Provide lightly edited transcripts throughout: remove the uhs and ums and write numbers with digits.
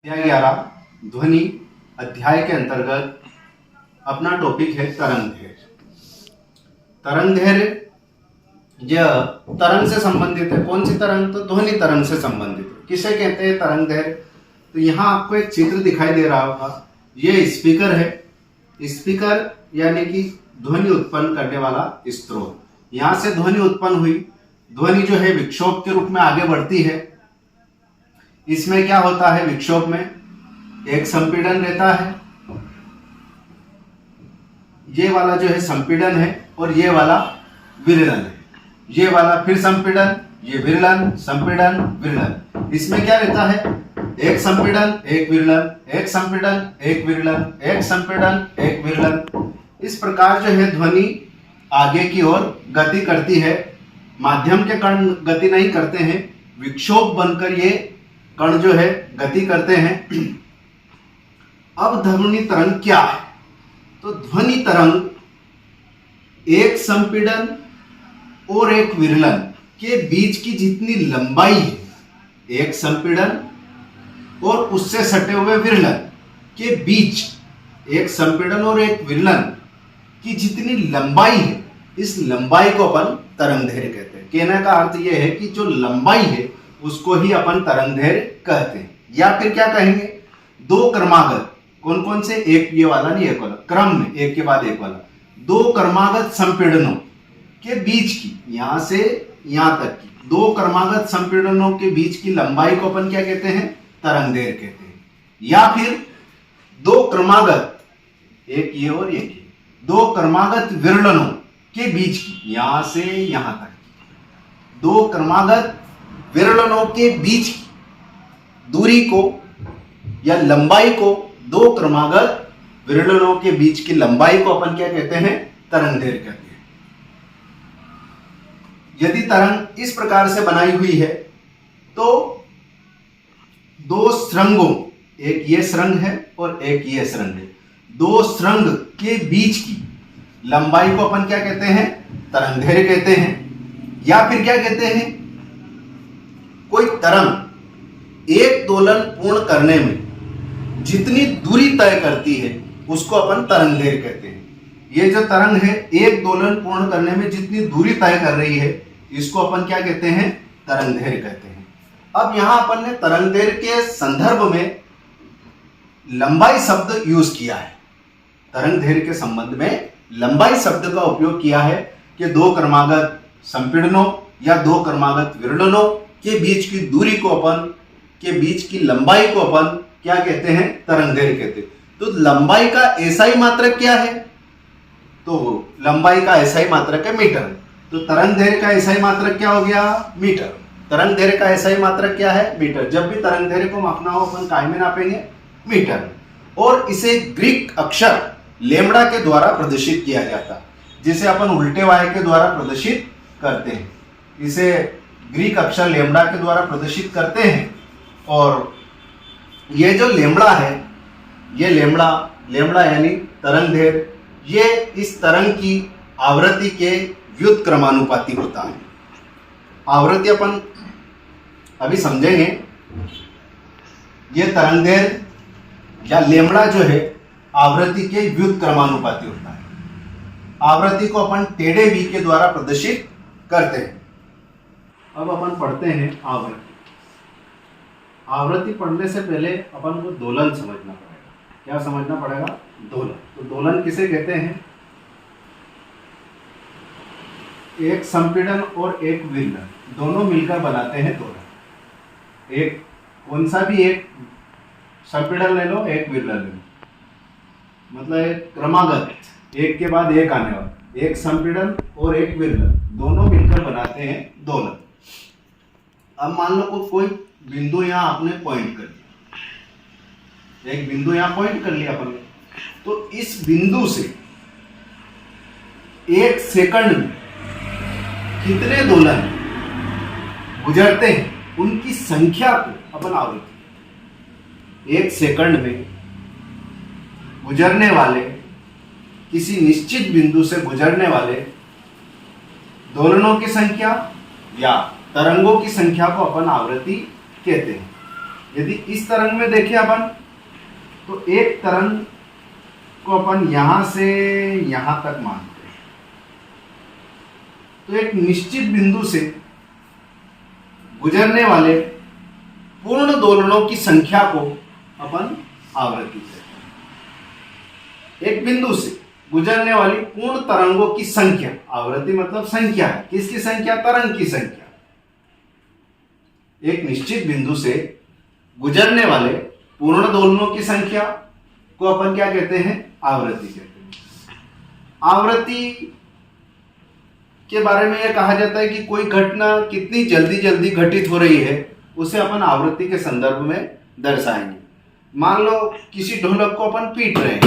अध्याय 11 ध्वनि अध्याय के अंतर्गत अपना टॉपिक है तरंग दैर्घ्य। तरंग दैर्घ्य यह तरंग से संबंधित है। कौन सी तरंग? तो ध्वनि तरंग से संबंधित है। किसे कहते हैं तरंग दैर्घ्य? तो यहाँ आपको एक चित्र दिखाई दे रहा होगा। ये स्पीकर है। स्पीकर यानी कि ध्वनि उत्पन्न करने वाला स्रोत। यहाँ से ध्वनि उत्पन्न हुई। ध्वनि जो है विक्षोभ के रूप में आगे बढ़ती है। इसमें क्या होता है? विक्षोभ में एक संपीड़न रहता है। ये वाला जो है संपीड़न है और ये वाला विरलन है। ये वाला फिर संपीड़न, ये विरलन, संपीड़न, विरलन। इसमें क्या रहता है? एक संपीड़न, एक विरलन, एक संपीड़न, एक विरलन, एक संपीड़न, एक विरलन। इस प्रकार जो है ध्वनि आगे की ओर गति करती है। माध्यम के कण गति नहीं करते हैं, विक्षोभ बनकर ये कण जो है गति करते हैं। अब ध्वनि तरंग क्या है? तो ध्वनि तरंग एक संपीड़न और एक विरलन के बीच की जितनी लंबाई है, एक संपीड़न और उससे सटे हुए विरलन के बीच एक संपीड़न और एक विरलन की जितनी लंबाई है, इस लंबाई को अपन तरंग दैर्घ्य कहते हैं। कहने का अर्थ यह है कि जो लंबाई है उसको ही अपन तरंग दैर्घ्य कहते हैं। या फिर क्या कहेंगे? दो क्रमागत। कौन कौन से? एक ये वाला नहीं, एक वाला, क्रम में एक के बाद एक वाला। दो क्रमागत संपीड़नों के बीच की, यहां से यहां तक की दो क्रमागत संपीड़नों के बीच की लंबाई को अपन क्या कहते हैं? तरंग दैर्घ्य कहते हैं। या फिर दो क्रमागत, एक ये और एक ये, दो क्रमागत विरलनों के बीच की, यहां से यहां तक दो क्रमागत विरलनों के बीच की दूरी को या लंबाई को, दो क्रमागत विरलनों के बीच की लंबाई को अपन क्या कहते हैं? तरंग दैर्घ्य कहते हैं। यदि तरंग इस प्रकार से बनाई हुई है तो दो श्रृंगों, एक ये श्रृंग है और एक ये श्रृंग है, दो श्रृंग के बीच की लंबाई को अपन क्या कहते हैं? तरंग दैर्घ्य कहते हैं। या फिर क्या कहते हैं? कोई तरंग एक दोलन पूर्ण करने में जितनी दूरी तय करती है उसको अपन तरंग दैर्घ्य कहते हैं। ये जो तरंग है एक दोलन पूर्ण करने में जितनी दूरी तय कर रही है, इसको अपन क्या कहते हैं? तरंग दैर्घ्य कहते हैं। अब यहां अपन ने तरंग दैर्घ्य के संदर्भ में लंबाई शब्द यूज किया है। तरंग दैर्घ्य के संबंध में लंबाई शब्द का उपयोग किया है कि दो क्रमागत संपीड़नों या दो क्रमागत विरलनों के बीच की दूरी को अपन, के बीच की लंबाई को अपन क्या कहते हैं? तरंग दैर्घ्य कहते हैं। तो लंबाई का एसआई मात्रक क्या है? तो लंबाई का एसआई मात्रक है मीटर। तो तरंग दैर्घ्य का एसआई मात्रक क्या हो गया? मीटर। तरंग दैर्घ्य का एसआई मात्रक क्या है? मीटर। जब भी तरंग दैर्घ्य को मापना हो अपन काय में नापेंगे? मीटर। और इसे ग्रीक अक्षर लेमड़ा के द्वारा प्रदर्शित किया जाता, जिसे अपन उल्टे वाय के द्वारा प्रदर्शित करते हैं। इसे ग्रीक अक्षर लेमड़ा के द्वारा प्रदर्शित करते हैं। और ये जो लेमड़ा है, ये लेमड़ा यानी तरंग दैर्घ्य, ये इस तरंग की आवृत्ति के व्युत्क्रमानुपाती होता है। आवृत्ति अपन अभी समझेंगे। ये तरंग दैर्घ्य या लेमड़ा जो है आवृत्ति के व्युत्क्रमानुपाती होता है। आवृत्ति को अपन टेढ़े v के द्वारा प्रदर्शित करते हैं। अब अपन पढ़ते हैं आवृत्ति। आवृत्ति पढ़ने से पहले अपन को दोलन समझना पड़ेगा। क्या समझना पड़ेगा? दोलन। तो दोलन किसे कहते हैं? एक संपीड़न और एक विरलन दोनों मिलकर बनाते हैं दोलन। एक कौन सा भी एक संपीड़न ले लो, एक विरलन ले लो, मतलब एक क्रमागत एक के बाद एक आने वाला, एक संपीड़न और एक विरलन दोनों मिलकर बनाते हैं दोलन। अब मान लो कोई बिंदु यहां आपने पॉइंट कर दिया, एक बिंदु यहां पॉइंट कर लिया अपन ने, तो इस बिंदु से एक सेकंड में कितने दोलन गुजरते हैं उनकी संख्या को अपन आवृत्ति। एक सेकंड में गुजरने वाले, किसी निश्चित बिंदु से गुजरने वाले दोलनों की संख्या या तरंगों की संख्या को अपन आवृत्ति कहते हैं। यदि इस तरंग में देखें अपन, तो एक तरंग को अपन यहां से यहां तक मानते हैं, तो एक निश्चित बिंदु से गुजरने वाले पूर्ण दोलनों की संख्या को अपन आवृत्ति कहते हैं। एक बिंदु से गुजरने वाली पूर्ण तरंगों की संख्या, आवृत्ति मतलब संख्या है, किसकी संख्या? तरंग की संख्या। एक निश्चित बिंदु से गुजरने वाले पूर्ण दोलनों की संख्या को अपन क्या कहते हैं? आवृत्ति कहते हैं। आवृत्ति के बारे में यह कहा जाता है कि कोई घटना कितनी जल्दी जल्दी घटित हो रही है उसे अपन आवृत्ति के संदर्भ में दर्शाएंगे। मान लो किसी ढोलक को अपन पीट रहे हैं,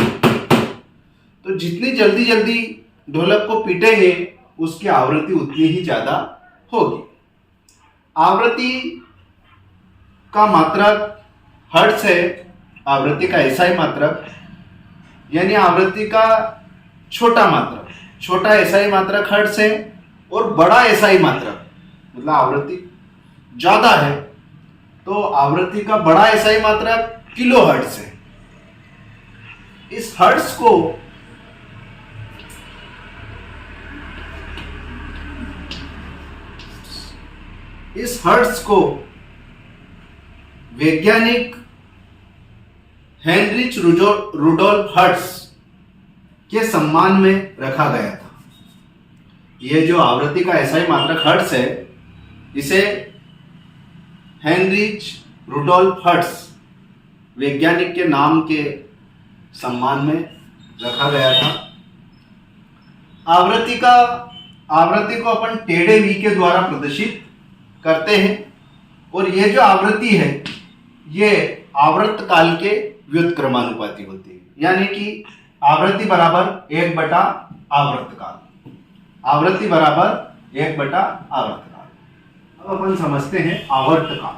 तो जितनी जल्दी जल्दी ढोलक को पीटेंगे उसकी आवृत्ति उतनी ही ज्यादा होगी। आवृत्ति का मात्रक हर्ट्ज है, आवृत्ति का एसआई मात्रक, यानी आवृत्ति का छोटा मात्रक, छोटा एसआई मात्रक हर्ट्ज है, और बड़ा एसआई मात्रक मतलब आवृत्ति ज्यादा है तो आवृत्ति का बड़ा एसआई मात्रक किलो हर्ट्ज है। इस हर्ट्ज को वैज्ञानिक हेनरिच रुडोल्फ हर्ट्ज के सम्मान में रखा गया था। यह जो आवृत्ति का एसआई मात्रक हर्ट्ज है, इसे हेनरिच रुडोल्फ हर्ट्ज वैज्ञानिक के नाम के सम्मान में रखा गया था। आवृत्ति को अपन टेढ़े वी के द्वारा प्रदर्शित करते हैं, और यह जो आवृत्ति है ये आवर्त काल के व्युत्क्रमानुपाती होती है, यानी कि आवृत्ति बराबर 1/आवर्त काल, आवृत्ति बराबर 1/आवर्त काल। अब अपन समझते हैं आवर्त काल।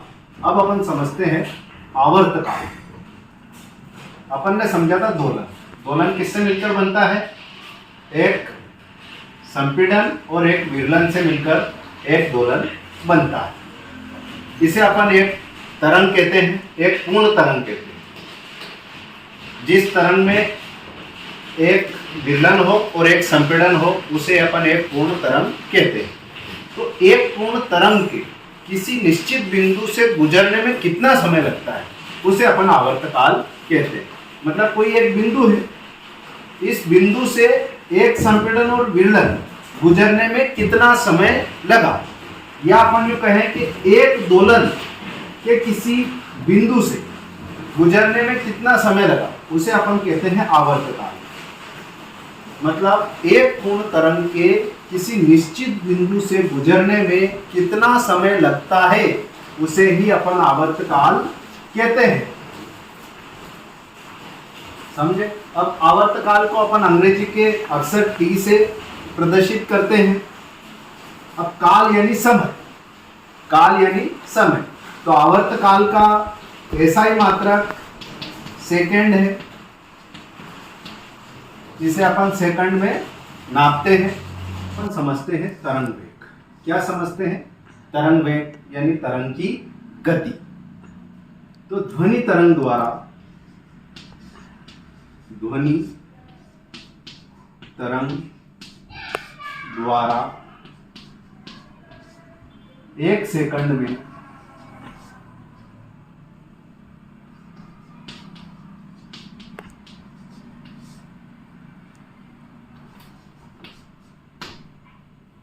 अपन ने समझा था दोलन किससे मिलकर बनता है? एक संपीड़न और एक विरलन से मिलकर एक दोलन बनता है। इसे अपन एक तरंग कहते हैं, एक पूर्ण तरंग कहते हैं। जिस तरंग में एक विरलन हो और एक संपीड़न हो उसे अपन एक पूर्ण तरंग कहते हैं। तो एक पूर्ण तरंग के किसी निश्चित बिंदु से गुजरने में कितना समय लगता है उसे अपन आवर्तकाल कहते हैं। मतलब कोई एक बिंदु है, इस बिंदु से एक संपीड़न और विरलन गुजरने में कितना समय लगा, या अपन जो कहें कि एक दोलन के किसी बिंदु से गुजरने में कितना समय लगा उसे अपन कहते हैं आवर्तकाल। मतलब एक पूर्ण तरंग के किसी निश्चित बिंदु से गुजरने में कितना समय लगता है उसे ही अपन आवर्तकाल कहते हैं। समझे? अब आवर्तकाल को अपन अंग्रेजी के अक्षर T से प्रदर्शित करते हैं। अब काल यानी समय, तो आवर्तकाल का एसआई मात्रक सेकंड है, जिसे अपन सेकंड में नापते हैं। अपन समझते हैं तरंग वेग। क्या समझते हैं? तरंग वेग यानी तरंग की गति। तो ध्वनि तरंग द्वारा 1 सेकंड में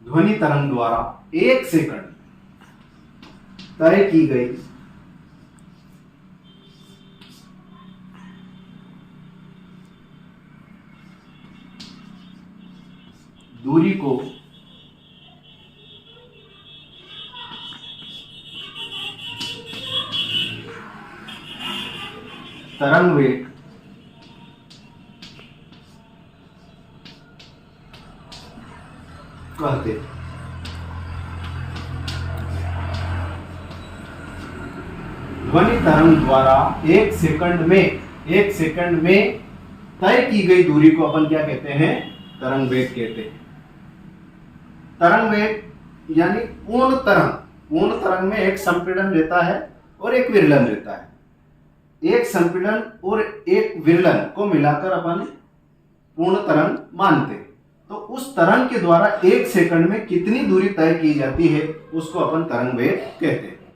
ध्वनि तरंग द्वारा 1 सेकंड तय की गई दूरी को तरंग वेग कहते हैं। ध्वनि तरंग द्वारा 1 सेकंड में तय की गई दूरी को अपन क्या कहते हैं? तरंग वेग कहते हैं। तरंग वेग यानी पूर्ण तरंग में एक संपीड़न रहता है और एक विरलन रहता है। एक संपीड़न और एक विरलन को मिलाकर अपन पूर्ण तरंग मानते हैं। तो उस तरंग के द्वारा 1 सेकंड में कितनी दूरी तय की जाती है उसको अपन तरंग वेग कहते हैं।